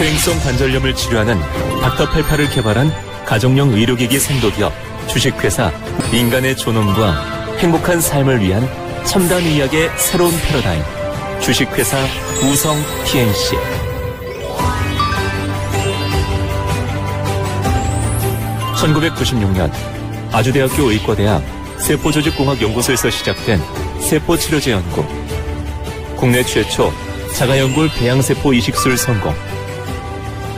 퇴행성 관절염을 치료하는 닥터88을 개발한 가정용 의료기기 생도기업 주식회사 인간의 존엄과 행복한 삶을 위한 첨단 의학의 새로운 패러다임 주식회사 우성 PNC. (1996년) 아주대학교 의과대학 세포조직공학연구소에서 시작된 세포치료제 연구. 국내 최초 자가연골 배양세포 이식술 성공.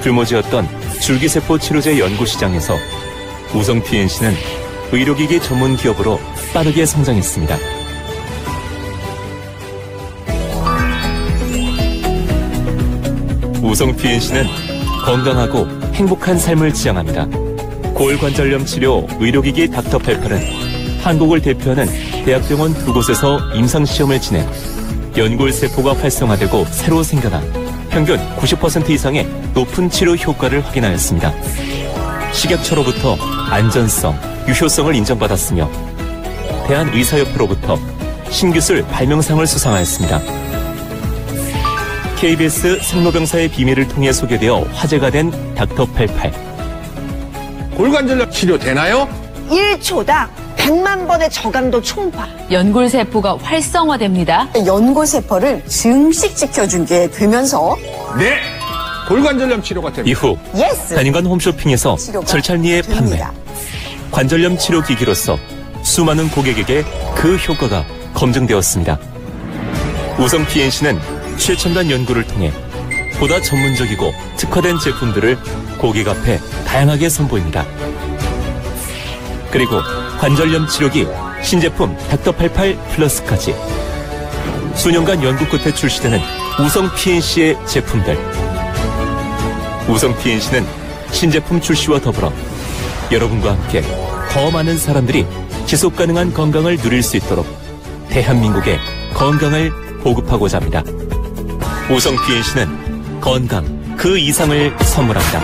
불모지었던 줄기세포 치료제 연구 시장에서 우성 PNC는 의료기기 전문 기업으로 빠르게 성장했습니다. 우성 PNC는 건강하고 행복한 삶을 지향합니다. 골관절염 치료 의료기기 닥터88은 한국을 대표하는 대학병원 2곳에서 임상시험을 진행, 연골세포가 활성화되고 새로 생겨나 평균 90% 이상의 높은 치료 효과를 확인하였습니다. 식약처로부터 안전성, 유효성을 인정받았으며 대한의사협회로부터 신기술 발명상을 수상하였습니다. KBS 생로병사의 비밀을 통해 소개되어 화제가 된 닥터88. 골관절염 치료 되나요? 1초당 100만 번의 저감도 초음파. 연골세포가 활성화됩니다. 연골세포를 증식시켜주게 되면서 네! 골관절염 치료가 됩니다. 이후 단인관 홈쇼핑에서 절찬리에 판매. 관절염 치료 기기로서 수많은 고객에게 그 효과가 검증되었습니다. 우성 PNC는 최첨단 연구를 통해 보다 전문적이고 특화된 제품들을 고객 앞에 다양하게 선보입니다. 그리고 관절염 치료기 신제품 닥터88 플러스까지 수년간 연구 끝에 출시되는 우성 PNC의 제품들. 우성 PNC는 신제품 출시와 더불어 여러분과 함께 더 많은 사람들이 지속 가능한 건강을 누릴 수 있도록 대한민국의 건강을 보급하고자 합니다. 우성 PNC는 건강 그 이상을 선물합니다.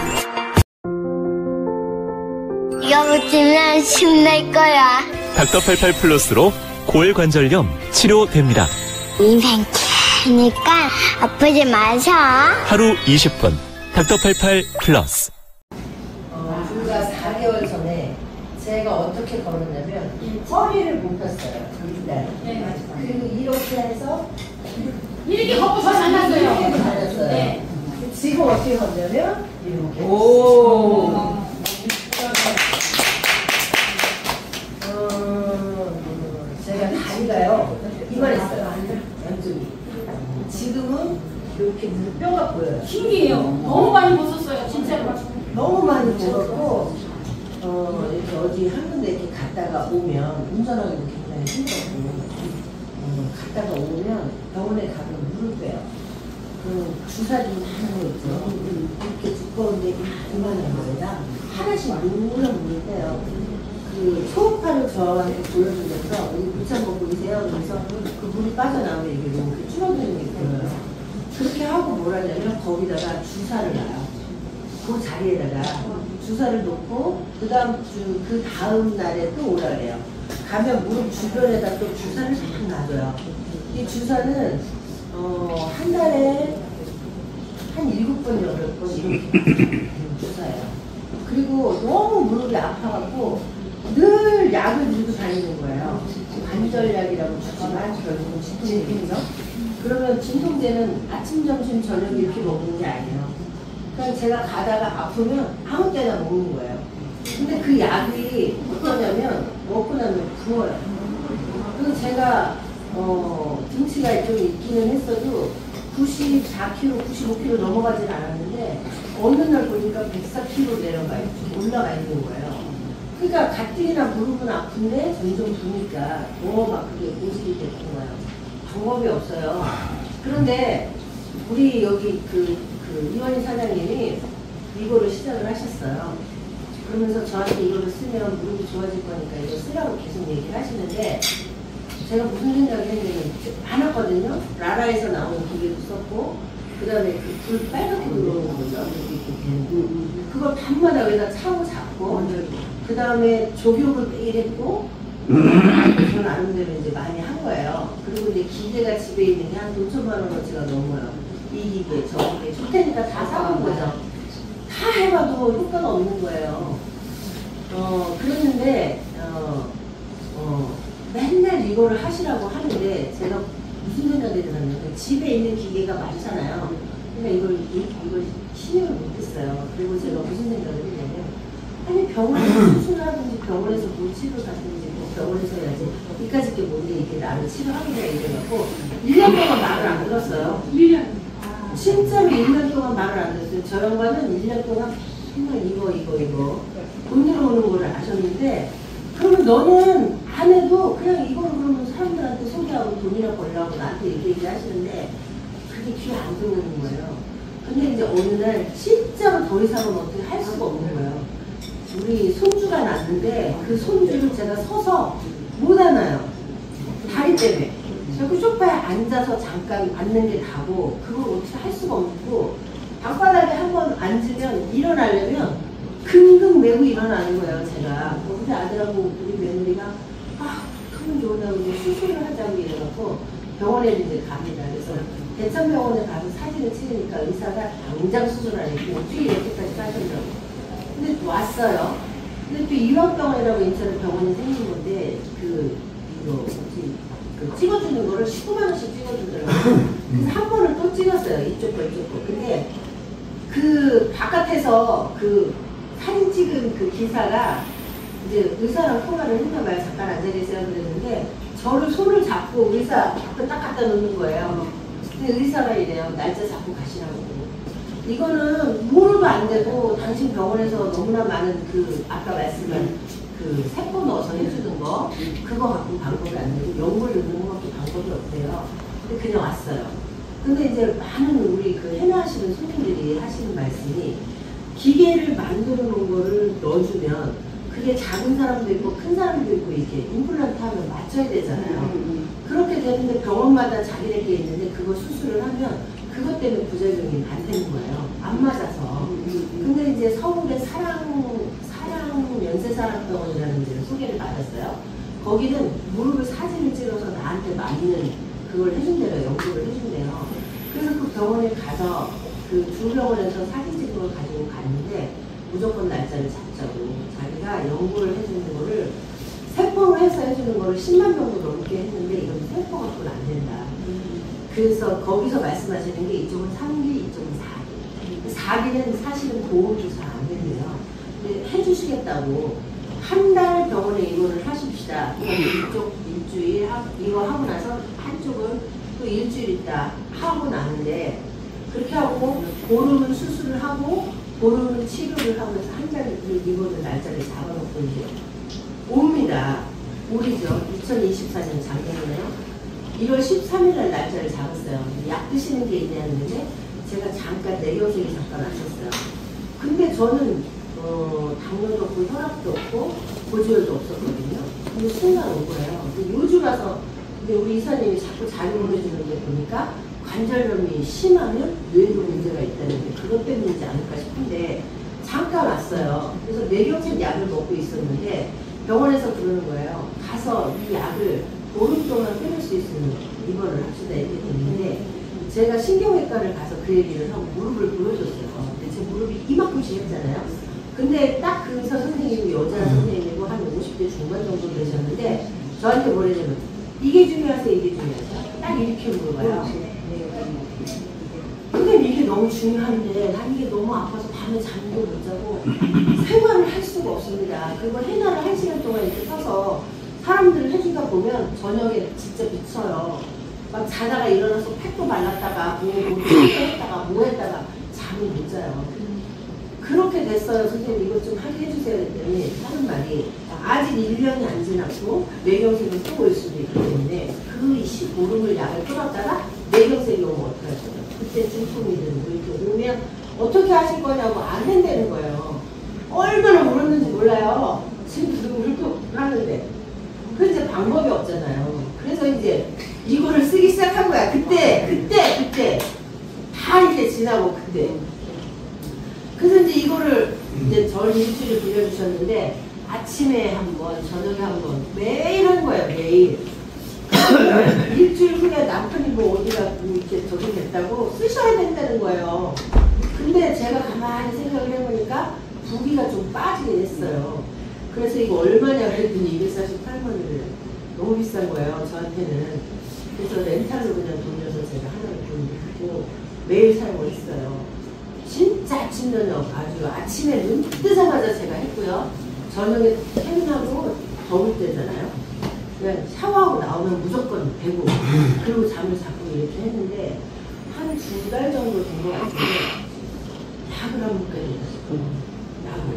이거 붙이면 힘낼 거야. 닥터88 플러스로 골관절염 치료됩니다. 인생 기니까 아프지 마셔. 하루 20분 닥터88 플러스. 불과 4개월 전에 제가 어떻게 걸었냐면 허리를 못 폈어요. 네. 그리고 이렇게 해서 이렇게 걷고서 다녔어요. 이렇게 다녔어요. 네. 지금 어떻게 걷냐면 이렇게. 오. 제가 다리가요 이만했어요. 양쪽이. 지금은 이렇게 뼈가 보여요. 신기해요. 너무 많이 벗었어요. 진짜로. 너무 많이 들었고 이렇게 어디 한 군데 이렇게 갔다가 오면 운전하기도 굉장히 힘들고 갔다가 오면 병원에 가면 물을 빼요. 그 주사 좀 하는 거 있죠. 이렇게 두꺼운데 이만한 거에다 하나씩 물을 빼요. 그 초음파를 저한테 보여주면서 여기 물참 먹고 계세요. 그래서 그 물이 빠져나오면 이게 이렇게 줄어드는 게 보여요. 그렇게 하고 뭘 하냐면 거기다가 주사를 놔요. 그 자리에다가 주사를 놓고 그 다음 날에 또 오라 그래요. 가면 무릎 주변에다 또 주사를 딱 놔줘요. 이 주사는 한 달에 한 7번, 8번 이렇게 주사예요. 그리고 너무 무릎이 아파갖고 늘 약을 들고 다니는 거예요. 관절약이라고 주지만 결국은 진통제겠죠. 그러면 진통제는 아침, 점심, 저녁 이렇게 먹는 게 아니에요. 그냥 제가 가다가 아프면 아무 때나 먹는 거예요. 근데 그 약이 어떠냐면 먹고 나면 부어요. 그래서 제가 등치가 좀 있기는 했어도 94kg, 95kg 넘어가진 않았는데 어느 날 보니까 104kg 올라가 있는 거예요. 그러니까 가뜩이나 무릎은 아픈데 점점 부니까 막 그게 고집이 됐던 거예요. 방법이 없어요. 그런데 우리 여기 그 이원희 사장님이 이거를 시작을 하셨어요. 그러면서 저한테 이거를 쓰면 무릎이 좋아질 거니까 이거 쓰라고 계속 얘기를 하시는데 제가 무슨 생각을 했냐면 많았거든요. 라라에서 나오는 기계도 썼고 그 다음에 그 불 빨갛게 들어오는 거죠. 그걸 밤마다 여기다 차고 잡고 그 다음에 족욕을 매일 했고 저 나름대로 이제 많이 한 거예요. 그리고 이제 기계가 집에 있는 게 한 5천만 원어치가 넘어요. 이 기계, 저 기계 줄 테니까 다 사본 거죠. 다 해봐도 효과가 없는 거예요. 그랬는데 맨날 이거를 하시라고 하는데 제가 무슨 생각이 들었냐면 집에 있는 기계가 많잖아요. 그러니까 이걸 신경을 못했어요. 그리고 제가 무슨 생각을 했냐면 아니 병원에서 수술을 하든지 병원에서 뭐 치료를 하든지 뭐 병원에서 해야지 이까짓 게 뭔데 이게 나를 치료하겠냐 이래갖고 1년 동안 말을 안 들었어요. 1년. 진짜로 1년 동안 말을 안 들었어요. 저 양반은 1년 동안 정말 이거 돈 들어오는 거를 아셨는데 그러면 너는 안 해도 그냥 이거를 그러면 사람들한테 소개하고 돈이나 벌려고 나한테 얘기 하시는데 그게 귀에 안 들어오는 거예요. 근데 이제 어느 날 진짜로 더 이상은 어떻게 할 수가 없는 거예요. 우리 손주가 났는데 그 손주를 제가 서서 못 안아요. 다리 때문에. 제가 그 소파에 앉아서 잠깐 앉는 게 다고 그걸 어떻게 할 수가 없고 방바닥에 한번 앉으면 일어나려면 긍긍 매고 일어나는 거예요. 제가 우리 아들하고 우리 며느리가 하면 좋은다고 이제 수술을 하자고 이래갖고 병원에 이제 갑니다. 그래서 대천병원에 가서 사진을 찍으니까 의사가 당장 수술하니까 어떻게 이렇게까지 하셨냐고. 근데 왔어요. 근데 또 이화병원이라고 인천에 병원이 생긴 건데 이거 찍어주는 거를 19만 원씩 찍어주더라고요. 그래서 한 번을 또 찍었어요. 이쪽 거 이쪽 거. 근데 그 바깥에서 그 사진 찍은 그 기사가 이제 의사랑 통화를 했나 봐요. 잠깐 앉아 계세요 그랬는데 저를 손을 잡고 의사 앞에 딱 갖다 놓는 거예요. 근데 의사가 이래요. 날짜 잡고 가시라고. 이거는 뭐로도 안 되고 당신 병원에서 너무나 많은 그 아까 말씀한 그 세포 넣어서 해주는 거 그거 갖고 방법이 안 되고 연골 넣는 것도 방법이 없대요. 근데 그냥 왔어요. 근데 이제 많은 우리 그 해나하시는 손님들이 하시는 말씀이 기계를 만들어 놓은 거를 넣어주면 그게 작은 사람도 있고 큰 사람도 있고 이렇게 임플란트 하면 맞춰야 되잖아요. 그렇게 되는데 병원마다 자기네게 있는데 그거 수술을 하면 그것 때문에 부작용이 많다는 거예요. 안 맞아서. 근데 이제 서울의 사랑 연세사랑병원이라는 데를 소개를 받았어요. 거기는 무릎을 사진을 찍어서 나한테 맞는 그걸 해준대요. 연구를 해준대요. 그래서 그 병원에 가서 그 두 병원에서 사진 찍은 걸 가지고 갔는데 무조건 날짜를 잡자고 자기가 연구를 해주는 거를 세포로 해서 해주는 거를 10만 정도 넘게 했는데 이건 세포 갖고는 안 된다. 그래서 거기서 말씀하시는 게 이쪽은 3기, 이쪽은 4기. 4기는 사실은 보험조사 안 된대요. 근데 해주시겠다고 한 달 병원에 입원을 하십시다. 이쪽 일주일 이거 하고 나서 한쪽은 또 일주일 있다 하고 나는데 그렇게 하고 보름은 수술을 하고 보름은 치료를 하고 해서 한 달 입원을 날짜를 잡아놓고 이제 옵니다. 올이죠. 2024년 작년이네요. 1월 13일 날 날짜를 잡았어요. 약 드시는 게 있냐는데 제가 잠깐 내경색이 잠깐 왔었어요. 근데 저는 당뇨도 없고 혈압도 없고 고지혈도 없었거든요. 근데 순간 온 거예요. 요즘 와서 근데 우리 이사님이 자꾸 자료 보내주는 게 보니까 관절염이 심하면 뇌도 문제가 있다는데 그것 때문이지 않을까 싶은데 잠깐 왔어요. 그래서 뇌경색 약을 먹고 있었는데 병원에서 그러는 거예요. 가서 이 약을 보름 동안 끊을 수 있으면 입원을 합시다 이렇게 됐는데 제가 신경외과를 가서 그 얘기를 하고 무릎을 보여줬어요. 근데 제 무릎이 이만큼씩 했잖아요. 근데 딱 그 의사 선생님이 여자 선생님이고 한 50대 중반 정도 되셨는데 저한테 뭐래냐면 이게 중요하세요 이게 중요하세요? 딱 이렇게 물어봐요. 근데 이게 너무 중요한데 난 이게 너무 아파서 밤에 잠도 못 자고 생활을 할 수가 없습니다. 그리고 해나를 1시간 동안 이렇게 서서 사람들을 해주다 보면 저녁에 진짜 미쳐요. 막 자다가 일어나서 팩도 말랐다가 뭐 했다가 뭐 했다가 잠을 못 자요. 그렇게 됐어요. 선생님 이것 좀 하게 해주세요 했더니 하는 말이 아직 1년이 안 지났고 뇌경색은 또 올 수도 있기 때문에 그 15rum을 약을 끊었다가 뇌경색이 오면 어떡하죠? 그때 중풍이든 뭐 이렇게 오면 어떻게 하실 거냐고 안 된다는 거예요. 얼마나 울었는지 몰라요. 지금 울고 하는데 그 이제 방법이 없잖아요. 그래서 이제 이거를 쓰기 시작한 거야. 그때 다 이제 지나고 그때. 그래서 이제 이거를 이제 절 일주일 빌려주셨는데 아침에 한 번, 저녁에 한 번 매일 한 거예요. 매일. 일주일 후에 남편이 뭐 어디가 뭐 이렇게 저기 됐다고 쓰셔야 된다는 거예요. 근데 제가 가만히 생각을 해보니까 부기가 좀 빠지긴 했어요. 그래서 이거 얼마냐 그랬더니 248만 원이래요. 너무 비싼 거예요, 저한테는. 그래서 렌탈로 그냥 돌려서 제가 하나를 구입하고 매일 사용을 했어요. 진짜 아침 저녁 아주 아침에 눈 뜨자마자 제가 했고요. 저녁에 퇴근하고 더울 때잖아요. 그냥 샤워하고 나오면 무조건 대고 그리고 잠을 자고 이렇게 했는데 한 2달 정도 된 것 같은데 약을 안 먹게 됐어요. 약을.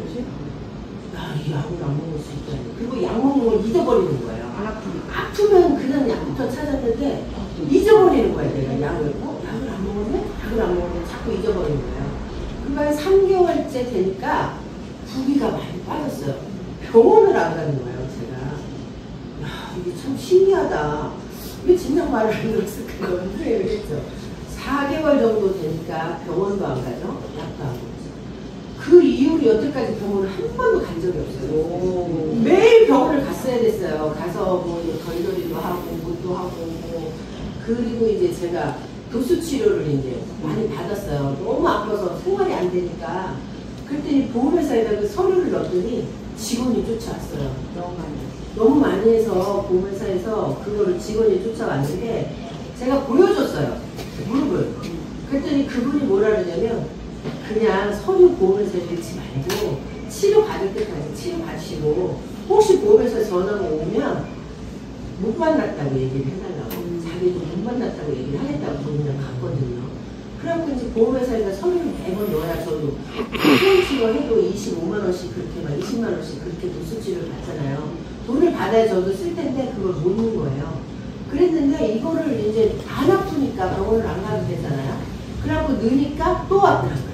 야, 이 약을 안 먹을 수 있다니. 그리고 약 먹는 걸 잊어버리는 거예요. 아프면 그냥 약부터 찾았는데 잊어버리는 거예요. 내가 약을. 약을 안 먹으면? 약을 안 먹으면 자꾸 잊어버리는 거예요. 그러니까 3개월째 되니까 부기가 많이 빠졌어요. 병원을 안 가는 거예요, 제가. 야, 이게 참 신기하다. 왜 진작 말을 안 들었을까? 그런 후회를 했죠. 4개월 정도 되니까 병원도 안 가죠? 약도 안 먹죠. 그 이후로 여태까지 병원을 한 번도 간 적이 없어요. 매일 병원을 갔어야 됐어요. 가서 뭐 덜덜이도 하고, 뭐도 하고, 뭐. 그리고 이제 제가 도수 치료를 이제 많이 받았어요. 너무 아파서 생활이 안 되니까. 그랬더니 보험회사에다 그 서류를 넣었더니 직원이 쫓아왔어요. 너무 많이 해서 보험회사에서 그거를 직원이 쫓아왔는데 제가 보여줬어요. 무릎을. 그랬더니 그분이 뭐라 그러냐면 그냥 서류 보험회사에 넣지 말고 치료 받을 때까지 치료 받으시고 혹시 보험회사 전화가 오면 못 만났다고 얘기를 해달라고. 자기도 못 만났다고 얘기를 하겠다고 그냥 갔거든요. 그래갖고 이제 보험회사에다 서류를 매번 넣어야 저도 수술치료 해도 25만원씩 그렇게 막 20만원씩 그렇게 도수치료를 받잖아요. 돈을 받아야 저도 쓸 텐데 그걸 못 넣은 거예요. 그랬는데 이거를 이제 안 아프니까 병원을 안 가도 되잖아요. 그래갖고 넣으니까 또 왔더라고요.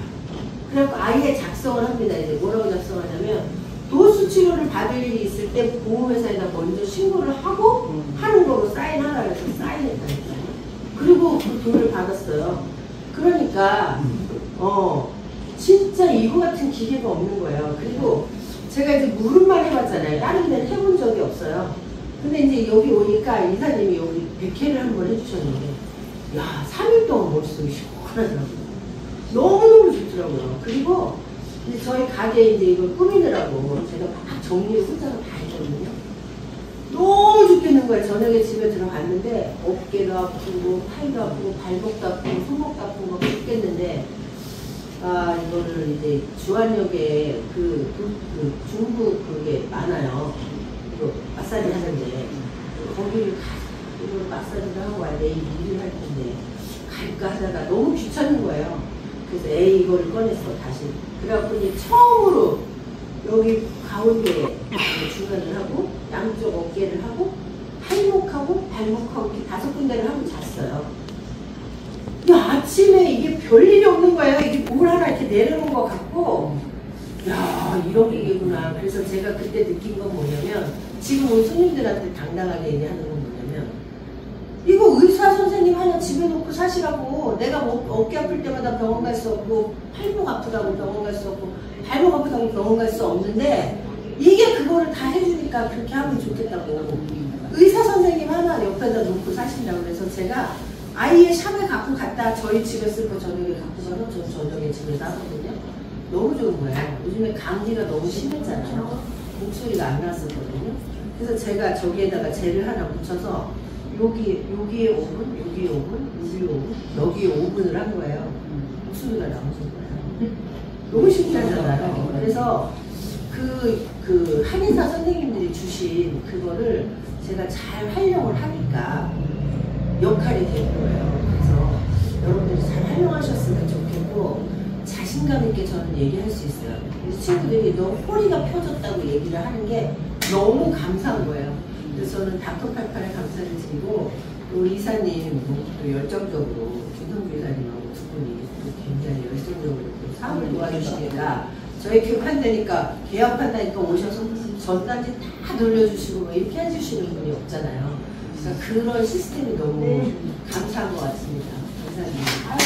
그래갖고 아예 작성을 합니다. 이제 뭐라고 작성하냐면 도수치료를 받을 일이 있을 때 보험회사에다 먼저 신고를 하고 하는 거로 사인하라 해서 사인했다니까요. 그리고 그 돈을 받았어요. 그러니까 진짜 이거 같은 기계가 없는 거예요. 그리고 제가 이제 무릎만 해봤잖아요. 다른 데는 해본 적이 없어요. 근데 이제 여기 오니까 이사님이 여기 100회를 한번 해주셨는데 야 3일 동안 머릿속이 시원하더라고요. 너무너무 좋더라고요. 그리고 이제 저희 가게에 이제 이걸 꾸미느라고 제가 막 정리를 혼자서 다 했거든요. 너무 죽겠는 거예요. 저녁에 집에 들어갔는데 어깨도 아프고 팔도 아프고 발목도 아프고 손목도 아프고 막 죽겠는데 이거를 이제 주안역에 그 중국 그게 많아요. 그 마사지 하는데 거기를 이걸 마사지를 하고 와야 내일 일을 할 텐데 갈까 하다가 너무 귀찮은 거예요. 그래서 이거를 꺼냈어 다시. 그래갖고 이제 처음으로 여기 가운데 중간을 하고 양쪽 어깨를 하고 팔목하고 발목하고 이렇게 5군데를 하고 잤어요. 야, 아침에 이게 별일이 없는 거예요. 이게 물 하나 이렇게 내려놓은 것 같고 야 이런 기계구나. 그래서 제가 그때 느낀 건 뭐냐면 지금 우리 손님들한테 당당하게 얘기하는 건 뭐냐면 이거 의사 선생님 하나 집에 놓고 사시라고. 내가 뭐 어깨 아플 때마다 병원 갈 수 없고 팔목 아프다고 병원 갈 수 없고 발목 아프다고 병원 갈 수 없는데 이게 그거를 다 해주니까 그렇게 하면 좋겠다고. 의사 선생님 하나 옆에다 놓고 사신다고. 그래서 제가 아이의 샵에 갖고 갔다 저희 집에 쓸 거 저녁에 갖고 가서 저 저녁에 집에서 하거든요. 너무 좋은 거예요. 요즘에 감기가 너무 심했잖아요. 목소리가 안 나왔었거든요. 그래서 제가 저기에다가 젤을 하나 붙여서 여기에 5분, 여기에 5분, 여기에 5분, 여기에 5분을 한 거예요. 목소리가 나오는 거예요. 너무 신기하잖아요. 그래서 그 한의사 선생님들이 주신 그거를 제가 잘 활용을 하니까 역할이 된 거예요. 그래서 여러분들이 잘 활용하셨으면 좋겠고 자신감 있게 저는 얘기할 수 있어요. 그래서 친구들이 너 허리가 펴졌다고 얘기를 하는 게 너무 감사한 거예요. 그래서 저는 닥터팔팔에 감사를 드리고 또 이사님 또 열정적으로 김성주 이사님하고 두 분이 굉장히 열정적으로 또 사업을 도와주시니까 저희 개업한다니까 개업한다니까 오셔서 전단지 다 돌려주시고 뭐 이렇게 해주시는 분이 없잖아요. 그러니까 그런 시스템이 너무 감사한 것 같습니다. 감사합니다.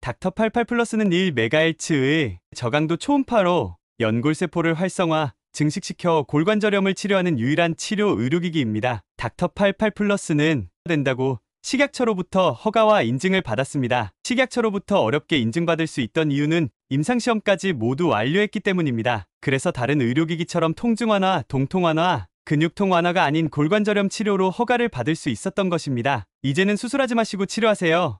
닥터88 플러스는 1MHz의 저강도 초음파로 연골세포를 활성화, 증식시켜 골관절염을 치료하는 유일한 치료 의료기기입니다. 닥터88 플러스는 된다고 식약처로부터 허가와 인증을 받았습니다. 식약처로부터 어렵게 인증받을 수 있던 이유는 임상시험까지 모두 완료했기 때문입니다. 그래서 다른 의료기기처럼 통증 완화, 동통 완화, 근육통 완화가 아닌 골관절염 치료로 허가를 받을 수 있었던 것입니다. 이제는 수술하지 마시고 치료하세요.